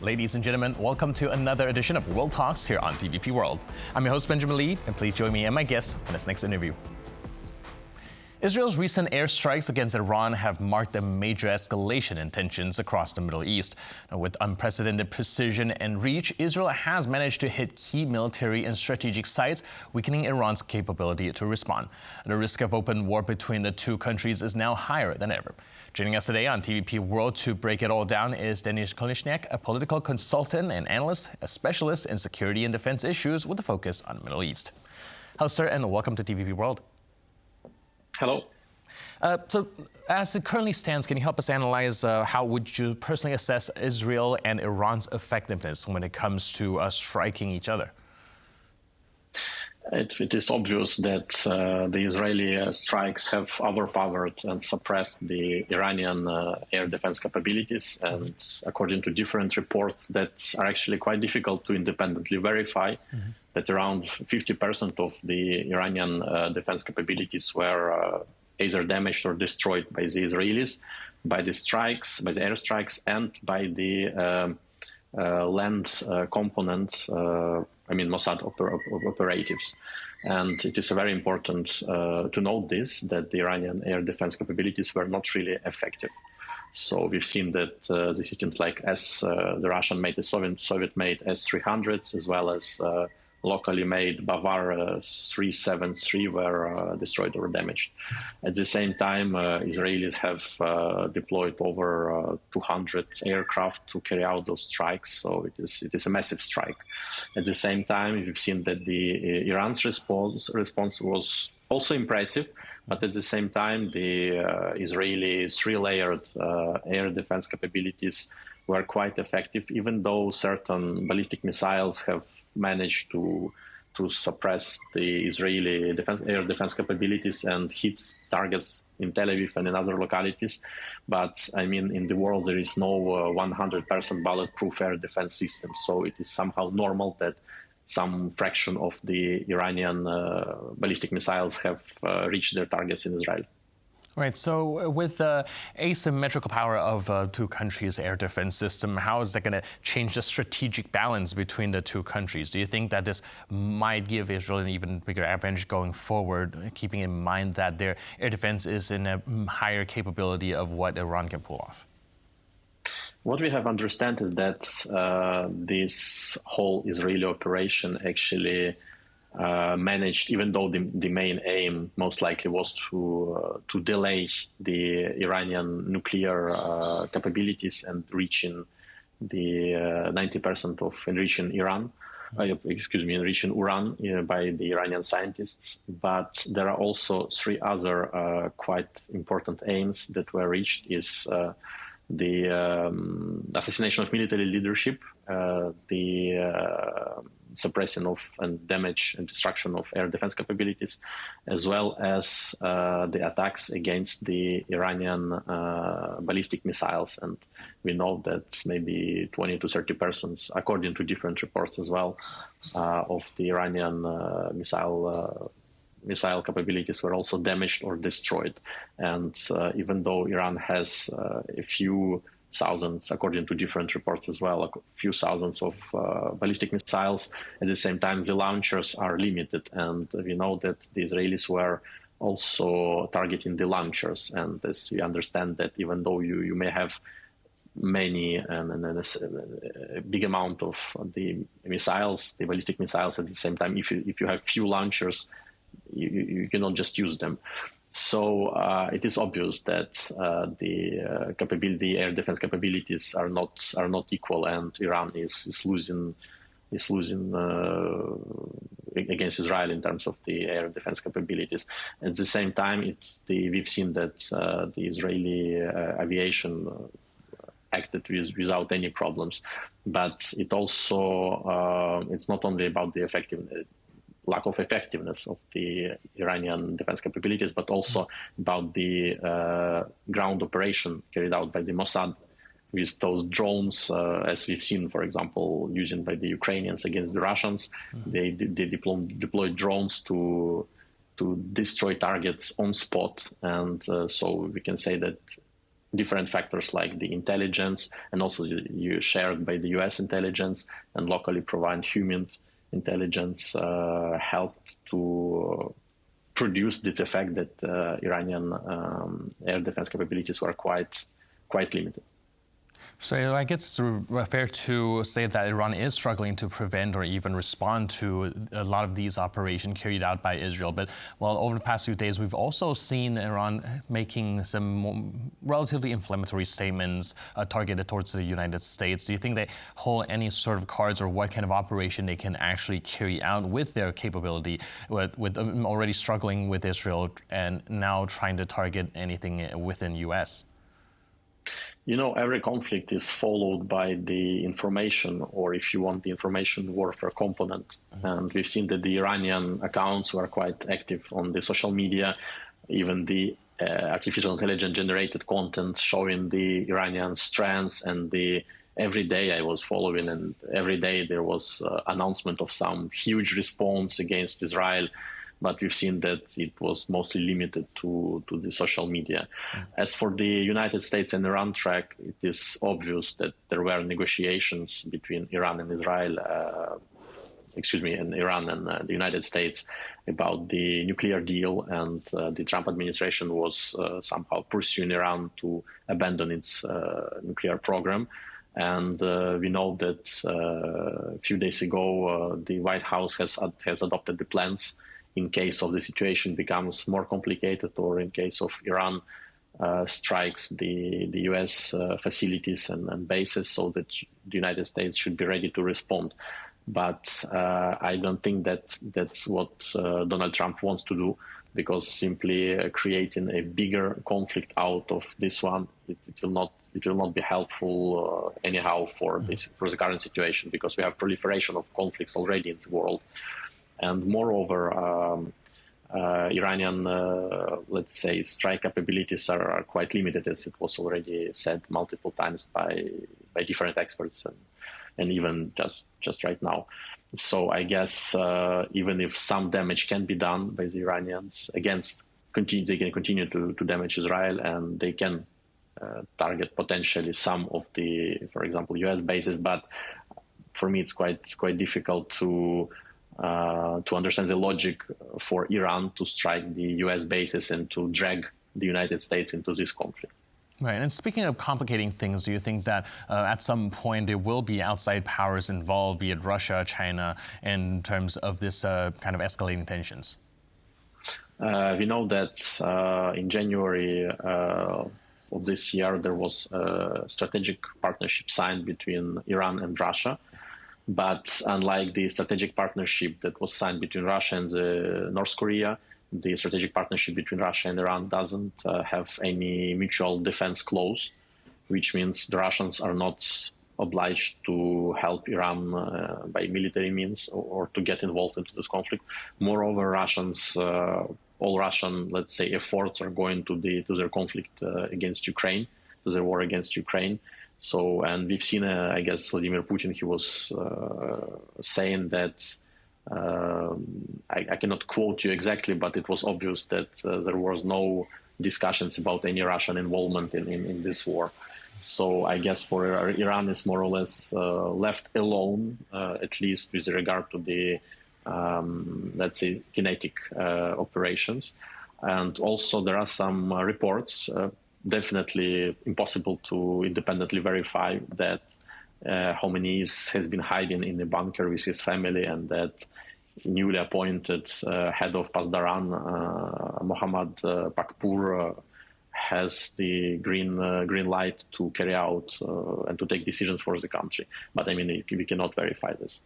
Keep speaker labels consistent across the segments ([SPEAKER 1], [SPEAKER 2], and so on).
[SPEAKER 1] Ladies and gentlemen, welcome to another edition of World Talks here on TVP World. I'm your host, Benjamin Lee, and please join me and my guests in this next interview. Israel's recent airstrikes against Iran have marked a major escalation in tensions across the Middle East. Now, with unprecedented precision and reach, Israel has managed to hit key military and strategic sites, weakening Iran's capability to respond. The risk of open war between the two countries is now higher than ever. Joining us today on TVP World to break it all down is Denys Kolesnyk, a political consultant and analyst, a specialist in security and defense issues with a focus on the Middle East. Hello, sir, and welcome to TVP World.
[SPEAKER 2] Hello.
[SPEAKER 1] So, as it currently stands, can you help us analyze how would you personally assess Israel and Iran's effectiveness when it comes to striking each other?
[SPEAKER 2] It is obvious that the Israeli strikes have overpowered and suppressed the Iranian air defense capabilities. And according to different reports that are actually quite difficult to independently verify, that around 50% of the Iranian defense capabilities were either damaged or destroyed by the Israelis, by the strikes, by the airstrikes, and by the land component, Mossad operatives. And it is very important to note this, that the Iranian air defense capabilities were not really effective. So we've seen that the systems like the Russian-made, the Soviet-made S-300s, as well as locally made Bavar 373 were destroyed or damaged. At the same time, Israelis have deployed over 200 aircraft to carry out those strikes, so it is a massive strike. At the same time, we've seen that the Iran's response was also impressive, but at the same time, the Israeli three-layered air defense capabilities were quite effective, even though certain ballistic missiles have managed to suppress the Israeli air defense capabilities and hit targets in Tel Aviv and in other localities. But in the world, there is no 100% bulletproof air defense system. So it is somehow normal that some fraction of the Iranian ballistic missiles have reached their targets in Israel.
[SPEAKER 1] Right. So with the asymmetrical power of two countries' air defense system, how is that going to change the strategic balance between the two countries? Do you think that this might give Israel an even bigger advantage going forward, keeping in mind that their air defense is in a higher capability of what Iran can pull off?
[SPEAKER 2] What we have understood is that this whole Israeli operation actually managed, even though the main aim most likely was to delay the Iranian nuclear capabilities and reaching the 90% of enriching uran by the Iranian scientists. But there are also three other quite important aims that were reached: is the assassination of military leadership, the suppression of and damage and destruction of air defense capabilities, as well as the attacks against the Iranian ballistic missiles. And we know that maybe 20 to 30 persons, according to different reports as well, of the Iranian missile capabilities were also damaged or destroyed. And even though Iran has a few thousands, according to different reports as well, a few thousands of ballistic missiles, at the same time the launchers are limited. And we know that the Israelis were also targeting the launchers. And as we understand that even though you may have many and a big amount of the missiles, the ballistic missiles, at the same time, if you have few launchers, you cannot just use them. So it is obvious that the air defense capabilities are not equal, and Iran is losing against Israel in terms of the air defense capabilities. At the same time, we've seen that the Israeli aviation acted without any problems, but it also it's not only about the lack of effectiveness of the Iranian defense capabilities, but also about the ground operation carried out by the Mossad with those drones, as we've seen, for example, used by the Ukrainians against the Russians. They deployed drones to destroy targets on spot, and so we can say that different factors like the intelligence, and also you shared by the US intelligence and locally provided human intelligence helped to produce this effect that Iranian air defense capabilities were quite limited.
[SPEAKER 1] So I guess it's fair to say that Iran is struggling to prevent or even respond to a lot of these operations carried out by Israel. But well, over the past few days, we've also seen Iran making some relatively inflammatory statements targeted towards the United States. Do you think they hold any sort of cards or what kind of operation they can actually carry out with their capability, with already struggling with Israel and now trying to target anything within U.S.?
[SPEAKER 2] You know, every conflict is followed by the information, or if you want, the information warfare component. And we've seen that the Iranian accounts were quite active on the social media, even the artificial intelligence generated content showing the Iranian strengths. And every day I was following, and every day there was announcement of some huge response against Israel. But we've seen that it was mostly limited to the social media. As for the United States and Iran track, it is obvious that there were negotiations between Iran and Israel, and Iran and the United States about the nuclear deal, and the Trump administration was somehow pursuing Iran to abandon its nuclear program. And we know that a few days ago, the White House has adopted the plans in case of the situation becomes more complicated, or in case of Iran strikes the US facilities and bases, so that the United States should be ready to respond. But I don't think that that's what Donald Trump wants to do, because simply creating a bigger conflict out of this one, it will not be helpful anyhow for the current situation, because we have proliferation of conflicts already in the world. And moreover, Iranian, let's say, strike capabilities are quite limited, as it was already said multiple times by different experts, and even just right now. So I guess even if some damage can be done by the Iranians, they can continue to damage Israel, and they can target potentially some of the, for example, US bases. But for me, it's quite difficult to understand the logic for Iran to strike the US bases and to drag the United States into this conflict.
[SPEAKER 1] Right. And speaking of complicating things, do you think that at some point there will be outside powers involved, be it Russia, China, in terms of this kind of escalating tensions?
[SPEAKER 2] We know that in January of this year, there was a strategic partnership signed between Iran and Russia. But unlike the strategic partnership that was signed between Russia and North Korea, the strategic partnership between Russia and Iran doesn't have any mutual defense clause, which means the Russians are not obliged to help Iran by military means or to get involved into this conflict. Moreover, all Russian, let's say, efforts are going to their conflict against Ukraine, to their war against Ukraine. So, and we've seen, I guess, Vladimir Putin, he was saying that, I cannot quote you exactly, but it was obvious that there was no discussions about any Russian involvement in this war. So I guess for Iran is more or less left alone, at least with regard to the, let's say, kinetic operations. And also there are some reports, definitely impossible to independently verify, that Khamenei has been hiding in a bunker with his family, and that newly appointed head of Pasdaran, Mohammad Pakpour, has the green light to carry out and to take decisions for the country. But I mean, we cannot verify this.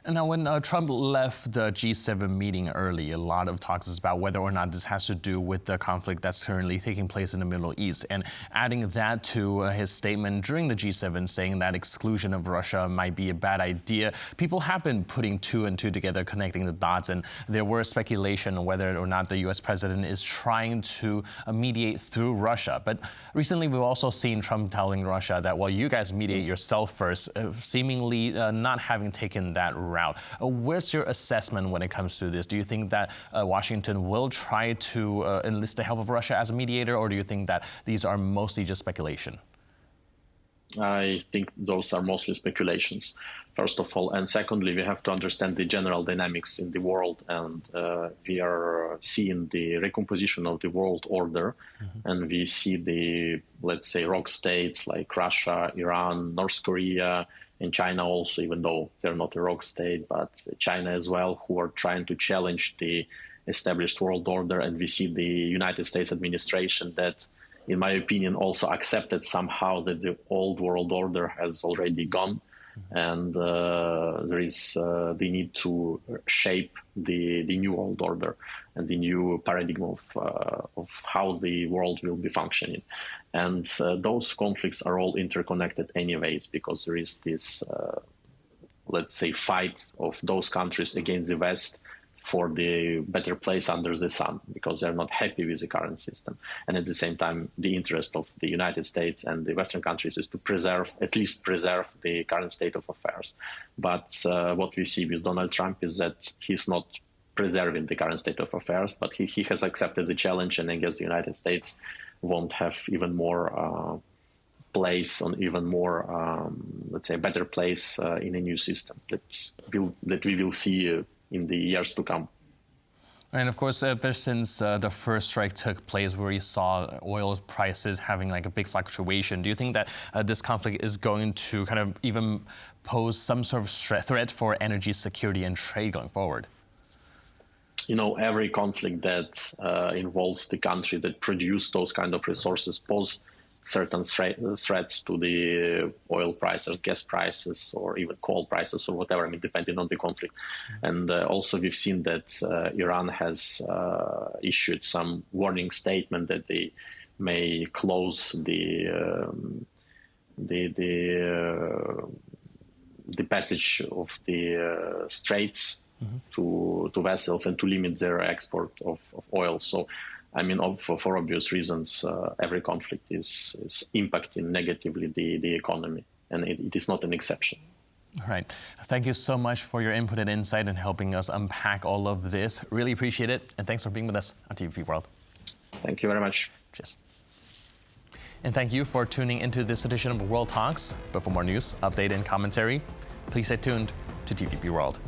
[SPEAKER 1] And now, when Trump left the G7 meeting early, a lot of talks is about whether or not this has to do with the conflict that's currently taking place in the Middle East. And adding that to his statement during the G7, saying that exclusion of Russia might be a bad idea, people have been putting two and two together, connecting the dots. And there were speculation on whether or not the U.S. president is trying to mediate through Russia. But recently, we've also seen Trump telling Russia that, well, you guys mediate yourself first, seemingly not having taken that route. Where's your assessment when it comes to this? Do you think that Washington will try to enlist the help of Russia as a mediator, or do you think that these are mostly just speculation?
[SPEAKER 2] I think those are mostly speculations, first of all. And secondly, we have to understand the general dynamics in the world. And we are seeing the recomposition of the world order. And we see the, let's say, rogue states like Russia, Iran, North Korea, and China also, even though they're not a rogue state, but China as well, who are trying to challenge the established world order. And we see the United States administration that, in my opinion, also accepted somehow that the old world order has already gone, and there is the need to shape the new world order and the new paradigm of how the world will be functioning. And those conflicts are all interconnected anyways, because there is this, let's say, fight of those countries against the West for the better place under the sun, because they're not happy with the current system. And at the same time, the interest of the United States and the Western countries is to preserve, at least preserve, the current state of affairs. But what we see with Donald Trump is that he's not preserving the current state of affairs, but he has accepted the challenge, and I guess the United States won't have even more place on even more, let's say, a better place in a new system that we will see in the years to come.
[SPEAKER 1] And of course, ever since the first strike took place, where you saw oil prices having like a big fluctuation, do you think that this conflict is going to kind of even pose some sort of threat for energy security and trade going forward?
[SPEAKER 2] You know, every conflict that involves the country that produce those kind of resources pose certain threats to the oil prices, gas prices, or even coal prices, or whatever, I mean, depending on the conflict. And also we've seen that Iran has issued some warning statement that they may close the passage of the straits to vessels and to limit their export of oil. So, I mean, for obvious reasons, every conflict is impacting negatively the economy, and it is not an exception.
[SPEAKER 1] All right. Thank you so much for your input and insight and helping us unpack all of this. Really appreciate it, and thanks for being with us on TVP World.
[SPEAKER 2] Thank you very much.
[SPEAKER 1] Cheers. And thank you for tuning into this edition of World Talks. But for more news, update, and commentary, please stay tuned to TVP World.